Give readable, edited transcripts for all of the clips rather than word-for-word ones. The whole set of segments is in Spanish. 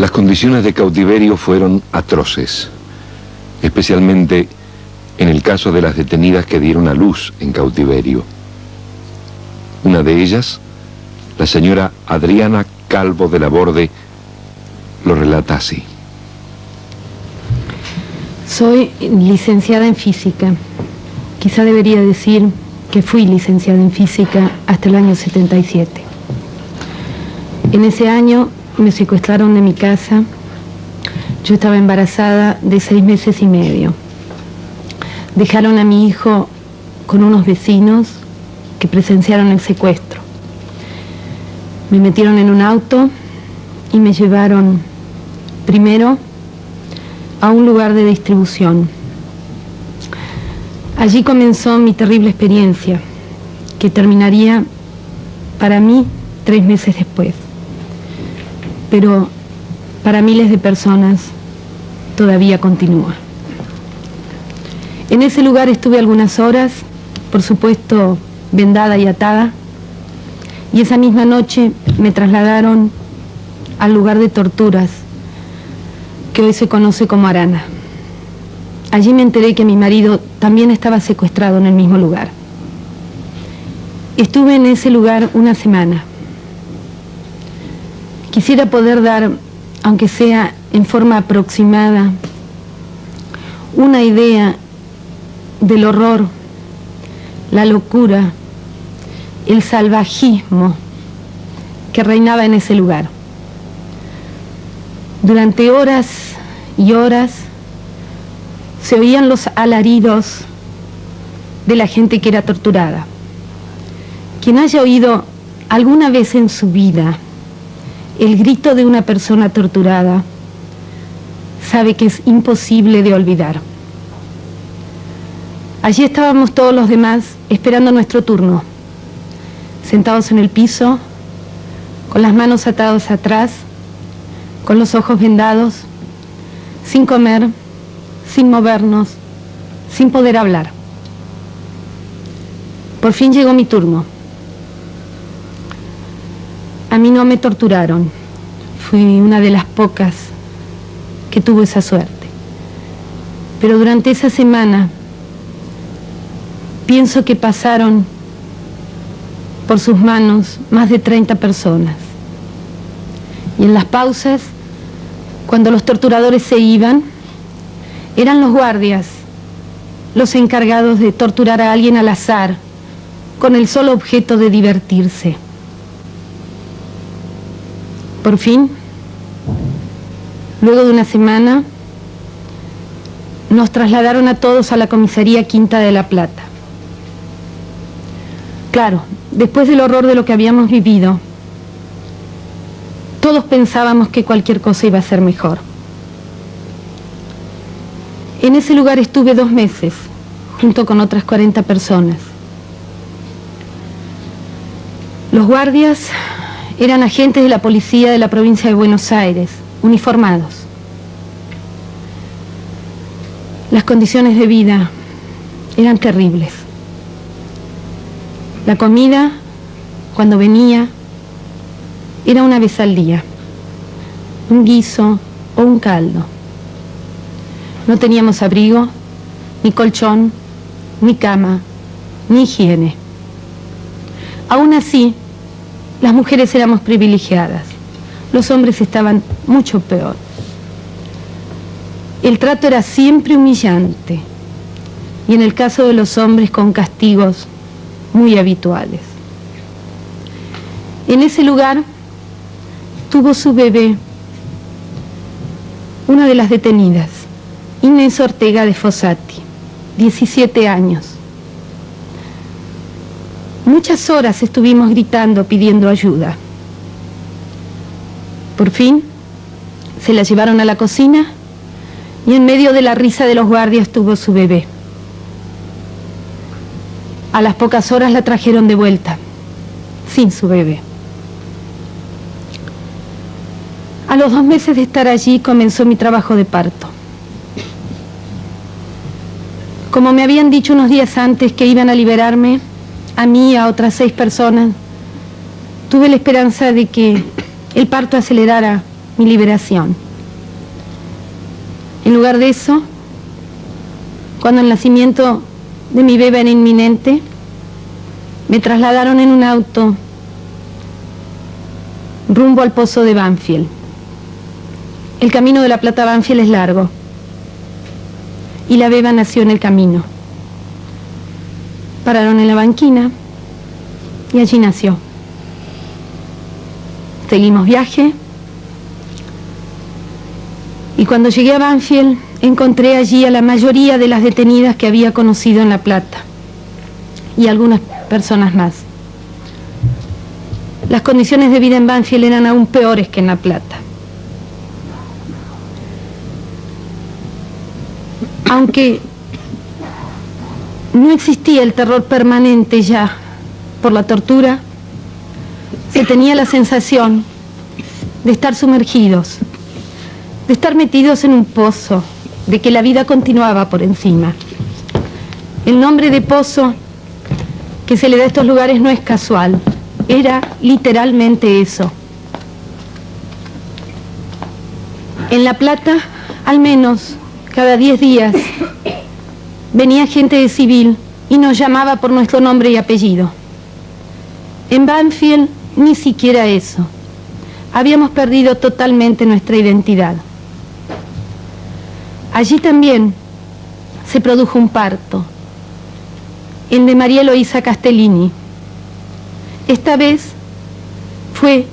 Las condiciones de cautiverio fueron atroces, especialmente en el caso de las detenidas que dieron a luz en cautiverio. Una de ellas, la señora Adriana Calvo de la Borde, lo relata así. Soy licenciada en física. Quizá debería decir que fui licenciada en física hasta el año 77. En ese año me secuestraron de mi casa. Yo estaba embarazada de 6 meses y medio. Dejaron a mi hijo con unos vecinos que presenciaron el secuestro. Me metieron en un auto y me llevaron primero a un lugar de distribución. Allí comenzó mi terrible experiencia, que terminaría para mí 3 meses después. Pero para miles de personas todavía continúa. En ese lugar estuve algunas horas, por supuesto vendada y atada, y esa misma noche me trasladaron al lugar de torturas que hoy se conoce como Arana. Allí me enteré que mi marido también estaba secuestrado en el mismo lugar. Estuve en ese lugar una semana. Quisiera poder dar, aunque sea en forma aproximada, una idea del horror, la locura, el salvajismo que reinaba en ese lugar. Durante horas y horas se oían los alaridos de la gente que era torturada. Quien haya oído alguna vez en su vida el grito de una persona torturada sabe que es imposible de olvidar. Allí estábamos todos los demás esperando nuestro turno, sentados en el piso, con las manos atadas atrás, con los ojos vendados, sin comer, sin movernos, sin poder hablar. Por fin llegó mi turno. A mí no me torturaron. Fui una de las pocas que tuvo esa suerte. Pero durante esa semana pienso que pasaron por sus manos más de 30 personas. Y en las pausas, cuando los torturadores se iban, eran los guardias los encargados de torturar a alguien al azar, con el solo objeto de divertirse. Por fin, luego de una semana, nos trasladaron a todos a la comisaría Quinta de la Plata. Claro, después del horror de lo que habíamos vivido, todos pensábamos que cualquier cosa iba a ser mejor. En ese lugar estuve 2 meses, junto con otras 40 personas. Los guardias eran agentes de la policía de la provincia de Buenos Aires, uniformados. Las condiciones de vida eran terribles. La comida, cuando venía, era una vez al día, un guiso o un caldo. No teníamos abrigo, ni colchón, ni cama, ni higiene. Aún así, las mujeres éramos privilegiadas. Los hombres estaban mucho peor. El trato era siempre humillante, y en el caso de los hombres con castigos muy habituales. En ese lugar tuvo su bebé una de las detenidas, Inés Ortega de Fossati, 17 años. Muchas horas estuvimos gritando, pidiendo ayuda. Por fin, se la llevaron a la cocina y en medio de la risa de los guardias tuvo su bebé. A las pocas horas la trajeron de vuelta, sin su bebé. A los 2 meses de estar allí comenzó mi trabajo de parto. Como me habían dicho unos días antes que iban a liberarme, a mí y a otras 6 personas, tuve la esperanza de que el parto acelerara mi liberación. En lugar de eso, cuando el nacimiento de mi bebé era inminente, me trasladaron en un auto rumbo al pozo de Banfield. El camino de La Plata a Banfield es largo y la beba nació en el camino. Pararon en la banquina y allí nació. Seguimos viaje y cuando llegué a Banfield encontré allí a la mayoría de las detenidas que había conocido en La Plata y algunas personas más. Las condiciones de vida en Banfield eran aún peores que en La Plata. Aunque no existía el terror permanente ya por la tortura, se tenía la sensación de estar sumergidos, de estar metidos en un pozo, de que la vida continuaba por encima. El nombre de pozo que se le da a estos lugares no es casual, era literalmente eso. En La Plata, al menos cada 10 días, venía gente de civil y nos llamaba por nuestro nombre y apellido. En Banfield, ni siquiera eso. Habíamos perdido totalmente nuestra identidad. Allí también se produjo un parto, el de María Eloísa Castellini. Esta vez fue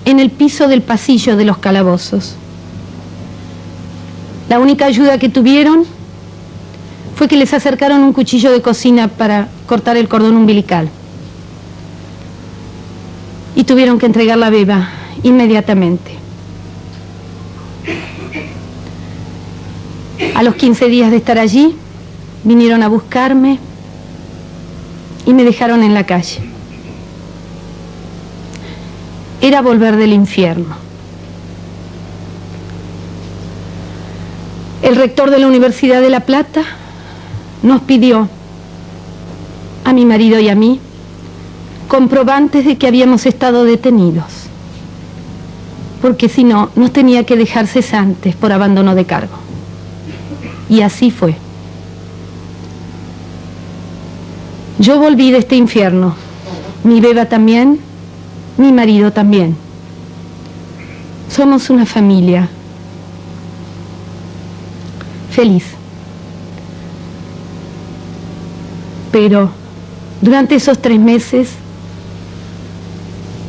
en el piso del pasillo de los calabozos. La única ayuda que tuvieron fue que les acercaron un cuchillo de cocina para cortar el cordón umbilical. Y tuvieron que entregar la beba inmediatamente. A los 15 días de estar allí, vinieron a buscarme y me dejaron en la calle. Era volver del infierno. El rector de la Universidad de La Plata nos pidió, a mi marido y a mí, comprobantes de que habíamos estado detenidos, porque si no, nos tenía que dejar cesantes por abandono de cargo. Y así fue. Yo volví de este infierno, mi beba también, mi marido también. Somos una familia feliz. Pero durante esos 3 meses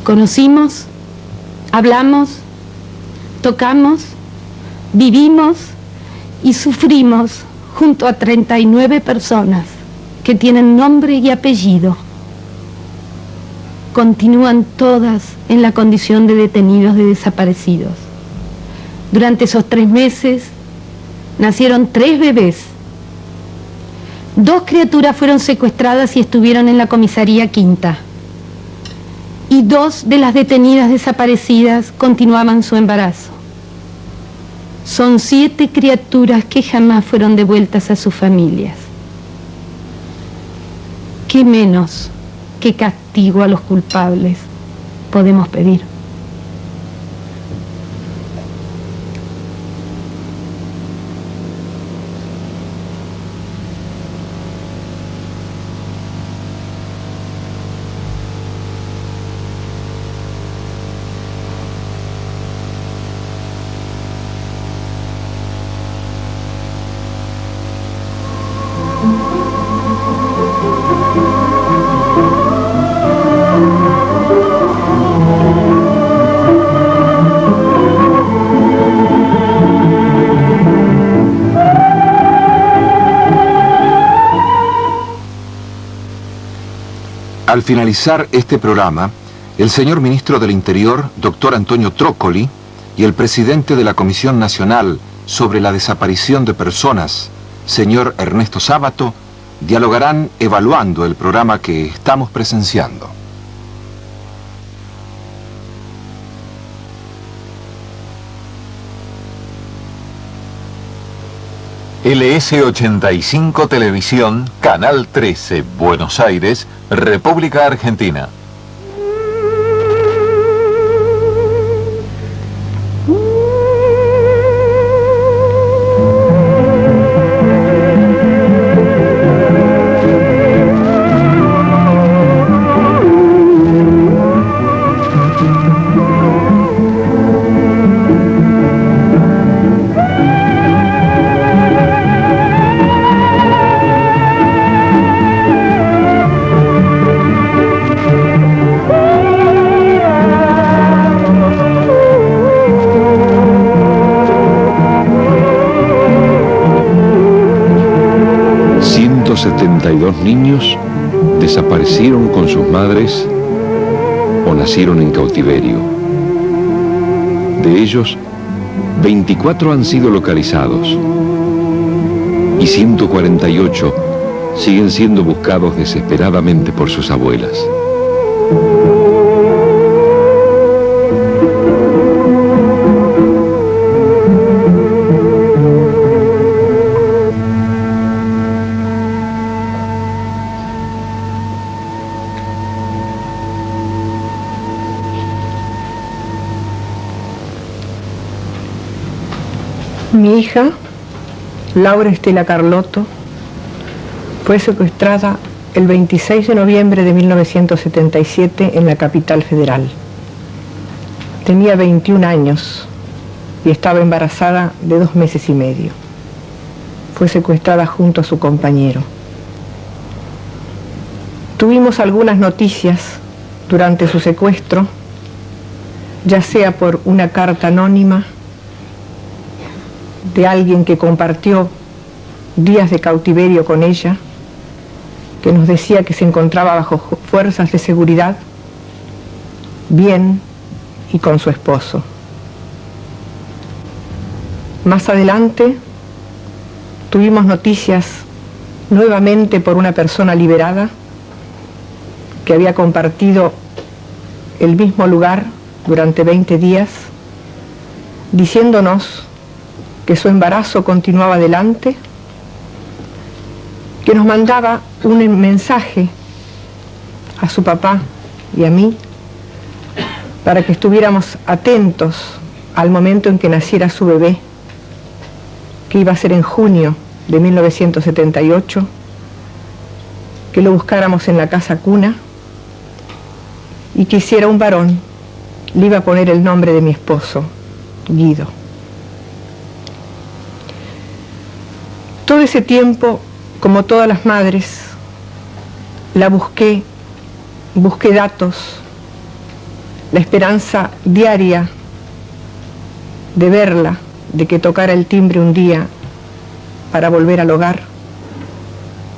conocimos, hablamos, tocamos, vivimos y sufrimos junto a 39 personas que tienen nombre y apellido. Continúan todas en la condición de detenidos, de desaparecidos. Durante esos 3 meses nacieron 3 bebés. 2 criaturas fueron secuestradas y estuvieron en la comisaría quinta. Y 2 de las detenidas desaparecidas continuaban su embarazo. Son 7 criaturas que jamás fueron devueltas a sus familias. ¿Qué menos que castigo a los culpables podemos pedir? Al finalizar este programa, el señor ministro del Interior, doctor Antonio Trócoli, y el presidente de la Comisión Nacional sobre la Desaparición de Personas, señor Ernesto Sábato, dialogarán evaluando el programa que estamos presenciando. LS85 Televisión, Canal 13, Buenos Aires, República Argentina. 72 niños desaparecieron con sus madres o nacieron en cautiverio. De ellos, 24 han sido localizados y 148 siguen siendo buscados desesperadamente por sus abuelas. Mi hija, Laura Estela Carlotto, fue secuestrada el 26 de noviembre de 1977 en la capital federal. Tenía 21 años y estaba embarazada de 2 meses y medio. Fue secuestrada junto a su compañero. Tuvimos algunas noticias durante su secuestro, ya sea por una carta anónima de alguien que compartió días de cautiverio con ella, que nos decía que se encontraba bajo fuerzas de seguridad, bien y con su esposo. Más adelante tuvimos noticias nuevamente por una persona liberada que había compartido el mismo lugar durante 20 días, diciéndonos que su embarazo continuaba adelante, que nos mandaba un mensaje a su papá y a mí para que estuviéramos atentos al momento en que naciera su bebé, que iba a ser en junio de 1978, que lo buscáramos en la casa cuna y que hiciera un varón. Le iba a poner el nombre de mi esposo, Guido. Todo ese tiempo, como todas las madres, la busqué datos, la esperanza diaria de verla, de que tocara el timbre un día para volver al hogar.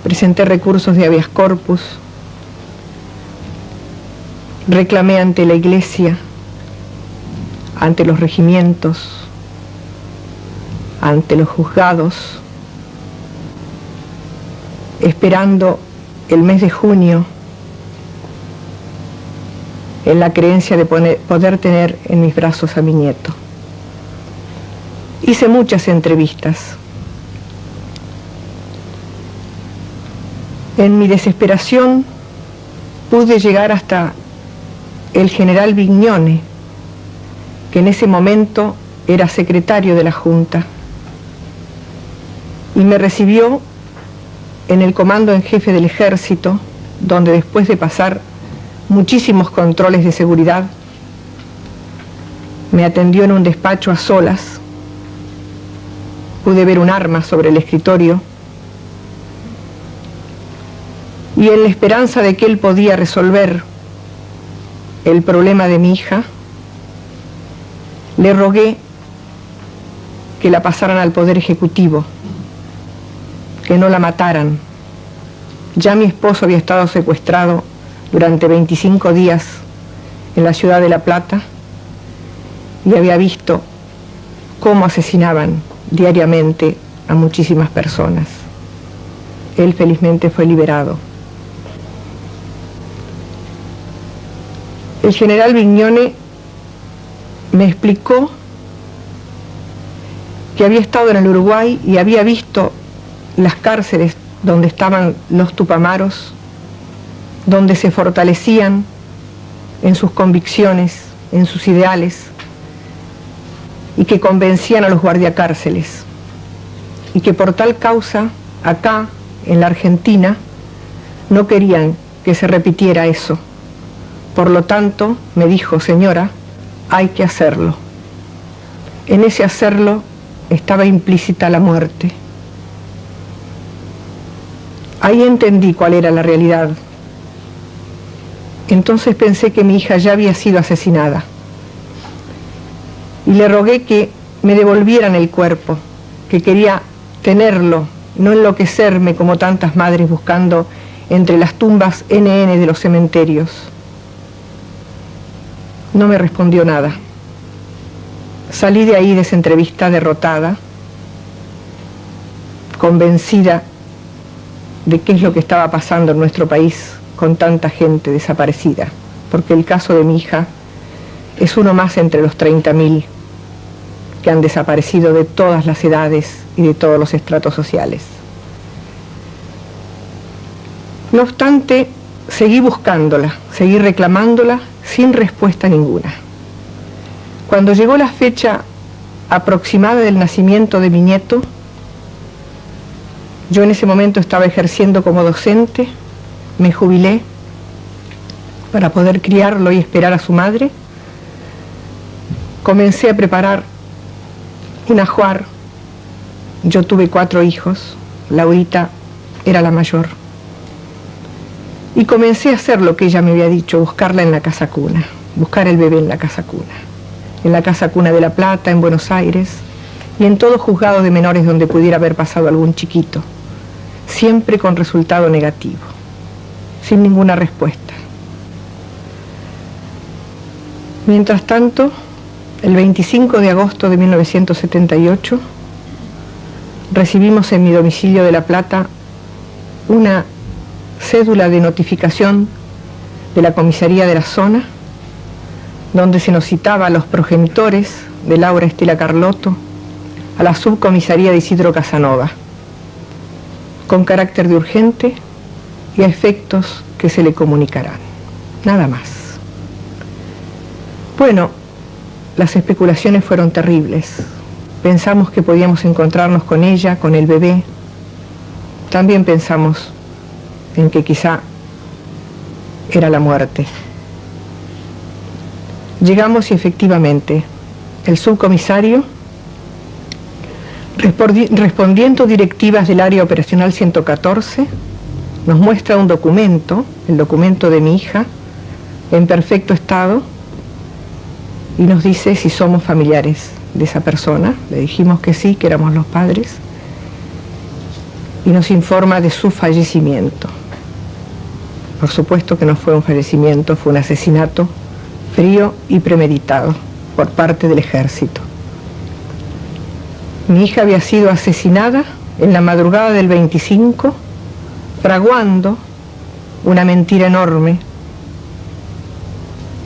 Presenté recursos de habeas corpus, reclamé ante la iglesia, ante los regimientos, ante los juzgados, esperando el mes de junio, en la creencia de poder tener en mis brazos a mi nieto. Hice muchas entrevistas. En mi desesperación pude llegar hasta el general Vignone, que en ese momento era secretario de la Junta, y me recibió en el comando en jefe del ejército, donde después de pasar muchísimos controles de seguridad, me atendió en un despacho a solas. Pude ver un arma sobre el escritorio y en la esperanza de que él podía resolver el problema de mi hija, le rogué que la pasaran al Poder Ejecutivo, que no la mataran. Ya mi esposo había estado secuestrado durante 25 días en la ciudad de La Plata y había visto cómo asesinaban diariamente a muchísimas personas. Él felizmente fue liberado. El general Vignone me explicó que había estado en el Uruguay y había visto las cárceles donde estaban los tupamaros, donde se fortalecían en sus convicciones, en sus ideales, y que convencían a los guardiacárceles, y que por tal causa, acá, en la Argentina, no querían que se repitiera eso. Por lo tanto, me dijo: señora, hay que hacerlo. En ese hacerlo estaba implícita la muerte. Ahí entendí cuál era la realidad. Entonces pensé que mi hija ya había sido asesinada. Y le rogué que me devolvieran el cuerpo, que quería tenerlo no enloquecerme como tantas madres buscando entre las tumbas NN de los cementerios. No me respondió nada. Salí de ahí de esa entrevista derrotada, convencida de qué es lo que estaba pasando en nuestro país con tanta gente desaparecida, porque el caso de mi hija es uno más entre los 30.000 que han desaparecido de todas las edades y de todos los estratos sociales. No obstante, seguí buscándola, seguí reclamándola sin respuesta ninguna. Cuando llegó la fecha aproximada del nacimiento de mi nieto, yo en ese momento estaba ejerciendo como docente, me jubilé para poder criarlo y esperar a su madre. Comencé a preparar un ajuar. Yo tuve 4 hijos, Laurita era la mayor. Y comencé a hacer lo que ella me había dicho, buscarla en la casa cuna, buscar el bebé en la casa cuna. En la casa cuna de La Plata, en Buenos Aires, y en todo juzgado de menores donde pudiera haber pasado algún chiquito, siempre con resultado negativo, sin ninguna respuesta. Mientras tanto, el 25 de agosto de 1978, recibimos en mi domicilio de La Plata una cédula de notificación de la comisaría de la zona, donde se nos citaba a los progenitores de Laura Estela Carlotto, a la subcomisaría de Isidro Casanova, con carácter de urgente y a efectos que se le comunicarán. Nada más. Bueno, las especulaciones fueron terribles. Pensamos que podíamos encontrarnos con ella, con el bebé. También pensamos en que quizá era la muerte. Llegamos y efectivamente el subcomisario, respondiendo directivas del área operacional 114, nos muestra un documento, el documento de mi hija, en perfecto estado, y nos dice si somos familiares de esa persona. Le dijimos que sí, que éramos los padres, y nos informa de su fallecimiento. Por supuesto que no fue un fallecimiento, fue un asesinato frío y premeditado por parte del ejército. Mi hija había sido asesinada en la madrugada del 25, fraguando una mentira enorme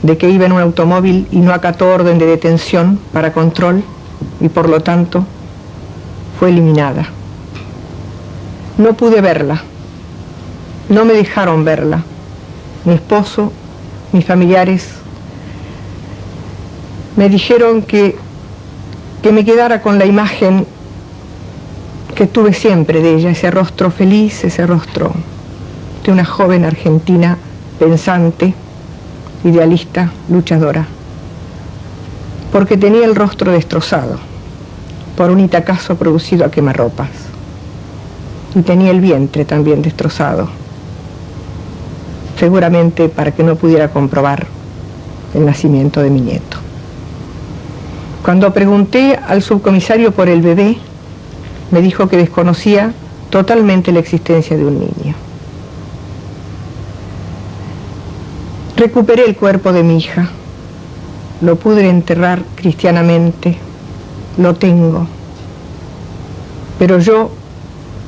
de que iba en un automóvil y no acató orden de detención para control y por lo tanto fue eliminada. No pude verla, no me dejaron verla, mi esposo, mis familiares me dijeron que me quedara con la imagen que tuve siempre de ella, ese rostro feliz, ese rostro de una joven argentina pensante, idealista, luchadora, porque tenía el rostro destrozado por un itacazo producido a quemarropas y tenía el vientre también destrozado, seguramente para que no pudiera comprobar el nacimiento de mi nieto. Cuando pregunté al subcomisario por el bebé, me dijo que desconocía totalmente la existencia de un niño. Recuperé el cuerpo de mi hija, lo pude enterrar cristianamente, lo tengo, pero yo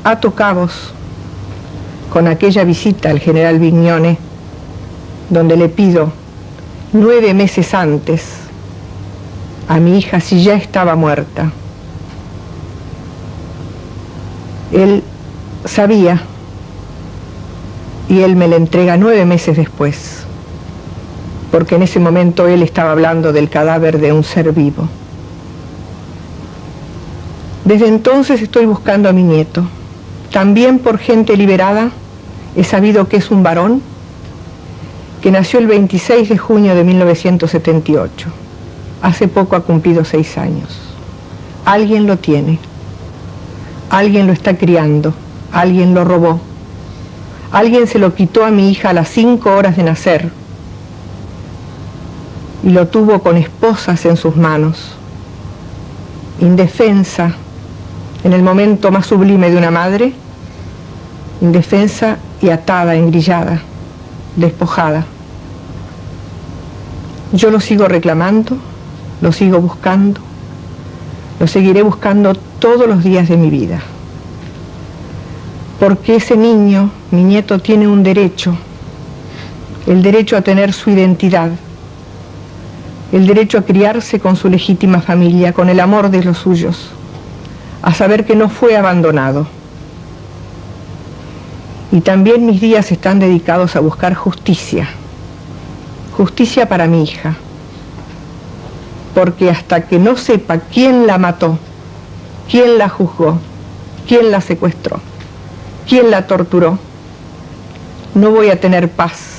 ato cabos con aquella visita al general Vignone, donde le pido 9 meses antes a mi hija si ya estaba muerta. Él sabía y él me la entrega 9 meses después, porque en ese momento él estaba hablando del cadáver de un ser vivo. Desde entonces estoy buscando a mi nieto. También por gente liberada he sabido que es un varón que nació el 26 de junio de 1978. Hace poco ha cumplido 6 años. Alguien lo tiene. Alguien lo está criando. Alguien lo robó. Alguien se lo quitó a mi hija a las 5 horas de nacer y lo tuvo con esposas en sus manos, indefensa, en el momento más sublime de una madre, indefensa y atada, engrillada, despojada. Yo lo sigo reclamando, lo sigo buscando, lo seguiré buscando todos los días de mi vida. Porque ese niño, mi nieto, tiene un derecho, el derecho a tener su identidad, el derecho a criarse con su legítima familia, con el amor de los suyos, a saber que no fue abandonado. Y también mis días están dedicados a buscar justicia, justicia para mi hija, porque hasta que no sepa quién la mató, quién la juzgó, quién la secuestró, quién la torturó, no voy a tener paz.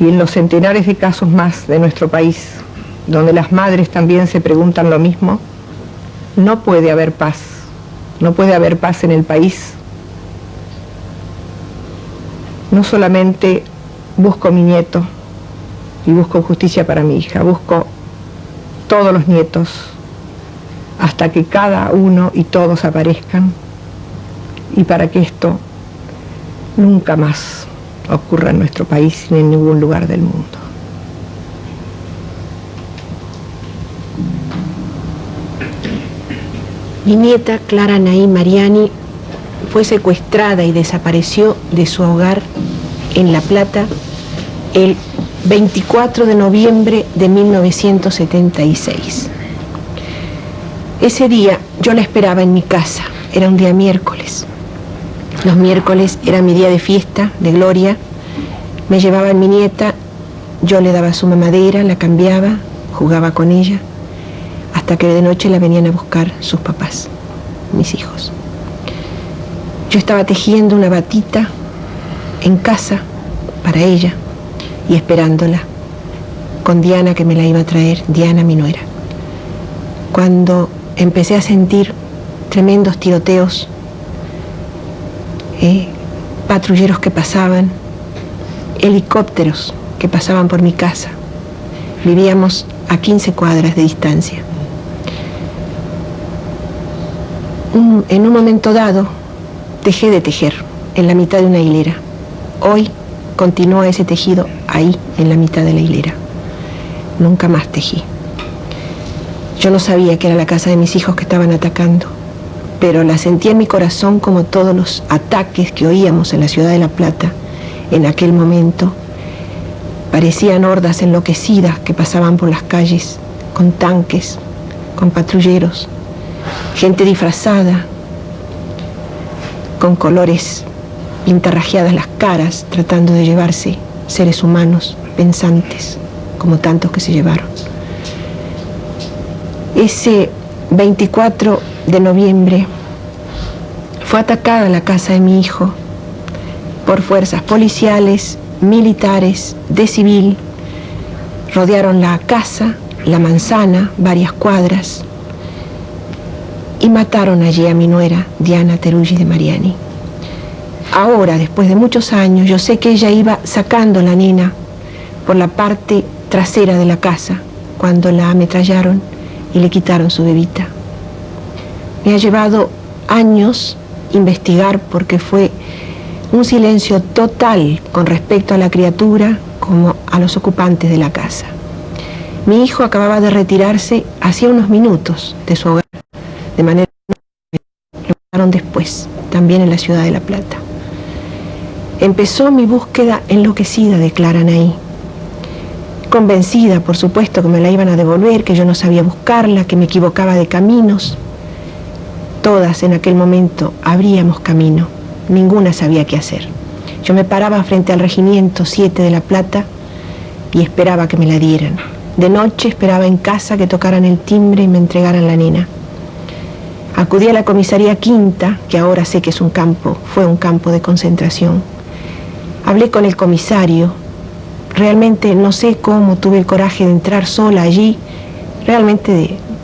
Y en los centenares de casos más de nuestro país, donde las madres también se preguntan lo mismo, no puede haber paz, no puede haber paz en el país. No solamente busco mi nieto y busco justicia para mi hija, busco todos los nietos hasta que cada uno y todos aparezcan, y para que esto nunca más ocurra en nuestro país ni en ningún lugar del mundo. Mi nieta Clara Anaí Mariani fue secuestrada y desapareció de su hogar en La Plata el 24 de noviembre de 1976. Ese día yo la esperaba en mi casa, era un día miércoles. Los miércoles era mi día de fiesta, de gloria. Me llevaban mi nieta, yo le daba su mamadera, la cambiaba, jugaba con ella, hasta que de noche la venían a buscar sus papás, mis hijos. Yo estaba tejiendo una batita en casa para ella y esperándola, con Diana, que me la iba a traer, Diana, mi nuera. Cuando empecé a sentir tremendos tiroteos, patrulleros que pasaban, helicópteros que pasaban por mi casa. Vivíamos a 15 cuadras de distancia. En un momento dado, dejé de tejer en la mitad de una hilera. Hoy continúa ese tejido ahí, en la mitad de la hilera. Nunca más tejí. Yo no sabía que era la casa de mis hijos que estaban atacando, pero la sentí en mi corazón como todos los ataques que oíamos en la ciudad de La Plata en aquel momento. Parecían hordas enloquecidas que pasaban por las calles con tanques, con patrulleros, gente disfrazada, con colores pintarrajeadas las caras, tratando de llevarse seres humanos pensantes, como tantos que se llevaron. Ese 24 de noviembre fue atacada la casa de mi hijo por fuerzas policiales, militares, de civil. Rodearon la casa, la manzana, varias cuadras, y mataron allí a mi nuera, Diana Teruggi de Mariani. Ahora, después de muchos años, yo sé que ella iba sacando a la nena por la parte trasera de la casa cuando la ametrallaron y le quitaron su bebita. Me ha llevado años investigar, porque fue un silencio total con respecto a la criatura como a los ocupantes de la casa. Mi hijo acababa de retirarse hacía unos minutos de su hogar, de manera que lo mataron después, también en la ciudad de La Plata. Empezó mi búsqueda enloquecida de Clara Anaí, convencida, por supuesto, que me la iban a devolver, que yo no sabía buscarla, que me equivocaba de caminos. Todas en aquel momento abríamos camino, ninguna sabía qué hacer. Yo me paraba frente al Regimiento 7 de La Plata y esperaba que me la dieran. De noche esperaba en casa que tocaran el timbre y me entregaran la nena. Acudí a la comisaría Quinta, que ahora sé que es un campo, fue un campo de concentración. Hablé con el comisario. Realmente no sé cómo tuve el coraje de entrar sola allí,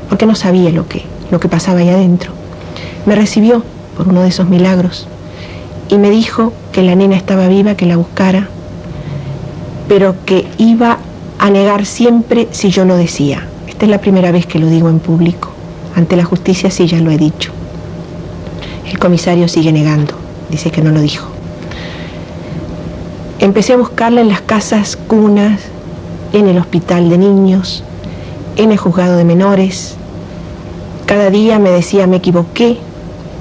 porque no sabía lo que pasaba ahí adentro. Me recibió por uno de esos milagros y me dijo que la nena estaba viva, que la buscara, pero que iba a negar siempre si yo lo decía. Esta es la primera vez que lo digo en público. Ante la justicia sí, ya lo he dicho. El comisario sigue negando, dice que no lo dijo. Empecé a buscarla en las casas cunas, en el hospital de niños, en el juzgado de menores. Cada día me decía, me equivoqué,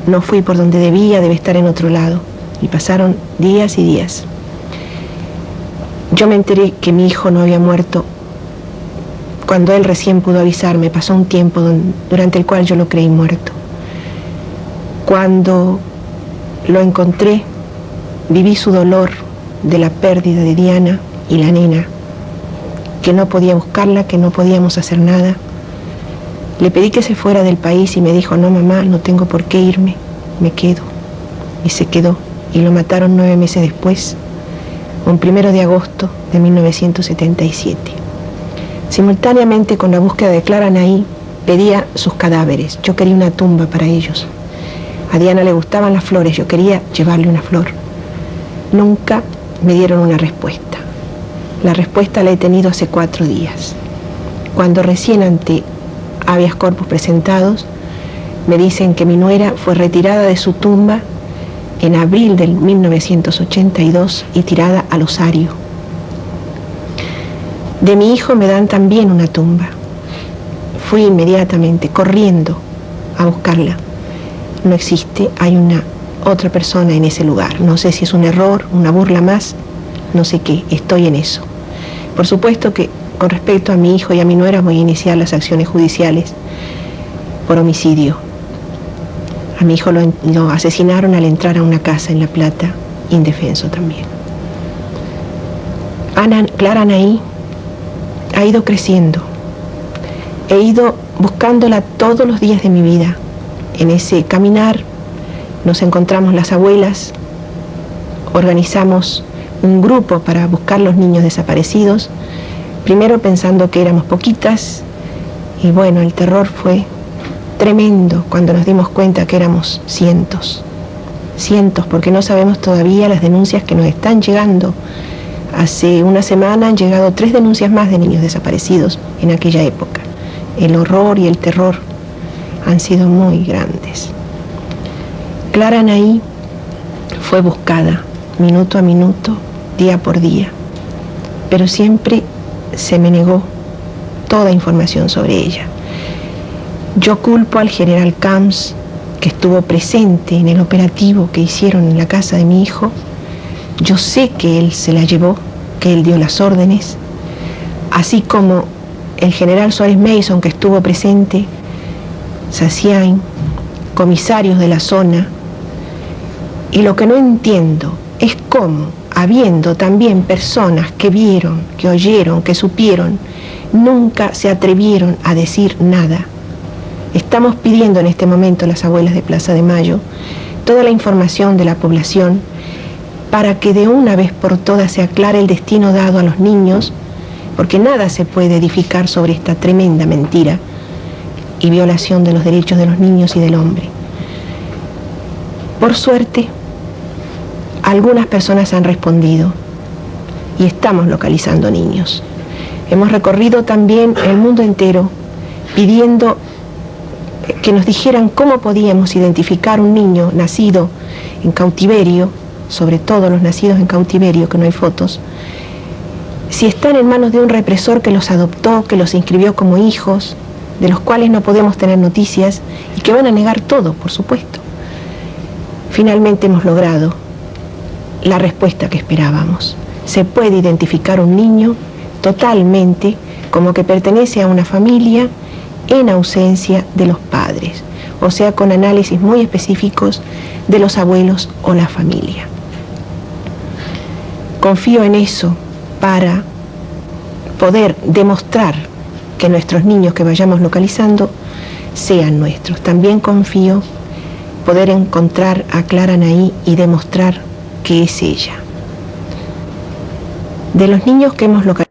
no fui por donde debía, debe estar en otro lado. Y pasaron días y días. Yo me enteré que mi hijo no había muerto cuando él recién pudo avisarme. Pasó un tiempo durante el cual yo lo creí muerto. Cuando lo encontré, viví su dolor de la pérdida de Diana y la nena, que no podía buscarla, que no podíamos hacer nada. Le pedí que se fuera del país y me dijo, no mamá, no tengo por qué irme, me quedo. Y se quedó, y lo mataron 9 meses después, un 1 de agosto de 1977. Simultáneamente con la búsqueda de Clara Nay, pedía sus cadáveres. Yo quería una tumba para ellos. A Diana le gustaban las flores, yo quería llevarle una flor. Nunca me dieron una respuesta. La respuesta la he tenido hace 4 días. Cuando recién ante habeas corpus presentados, me dicen que mi nuera fue retirada de su tumba en abril del 1982 y tirada al osario. De mi hijo me dan también una tumba. Fui inmediatamente, corriendo, a buscarla. No existe, hay una otra persona en ese lugar. No sé si es un error, una burla más, no sé qué, estoy en eso. Por supuesto que con respecto a mi hijo y a mi nuera voy a iniciar las acciones judiciales por homicidio. A mi hijo lo asesinaron al entrar a una casa en La Plata, indefenso también. Clara Nay ha ido creciendo. He ido buscándola todos los días de mi vida. En ese caminar nos encontramos las abuelas, organizamos un grupo para buscar los niños desaparecidos, primero pensando que éramos poquitas, y bueno, el terror fue tremendo cuando nos dimos cuenta que éramos cientos, porque no sabemos todavía las denuncias que nos están llegando. Hace una semana han llegado 3 denuncias más de niños desaparecidos en aquella época. El horror y el terror han sido muy grandes. Clara Nay fue buscada minuto a minuto, día por día, pero siempre se me negó toda información sobre ella. Yo culpo al general Camps, que estuvo presente en el operativo que hicieron en la casa de mi hijo. Yo sé que él se la llevó, que él dio las órdenes, así como el general Suárez Mason, que estuvo presente, Saciain, comisarios de la zona. Y lo que no entiendo es cómo, habiendo también personas que vieron, que oyeron, que supieron, nunca se atrevieron a decir nada. Estamos pidiendo en este momento, las abuelas de Plaza de Mayo, toda la información de la población para que de una vez por todas se aclare el destino dado a los niños, porque nada se puede edificar sobre esta tremenda mentira y violación de los derechos de los niños y del hombre. Por suerte, algunas personas han respondido y estamos localizando niños. Hemos recorrido también el mundo entero pidiendo que nos dijeran cómo podíamos identificar un niño nacido en cautiverio, sobre todo los nacidos en cautiverio, que no hay fotos, si están en manos de un represor que los adoptó, que los inscribió como hijos, de los cuales no podemos tener noticias y que van a negar todo, por supuesto. Finalmente hemos logrado la respuesta que esperábamos. Se puede identificar un niño totalmente como que pertenece a una familia en ausencia de los padres, o sea, con análisis muy específicos de los abuelos o la familia. Confío en eso para poder demostrar que nuestros niños que vayamos localizando sean nuestros. También confío poder encontrar a Clara Nay y demostrar que es ella. De los niños que hemos localizado,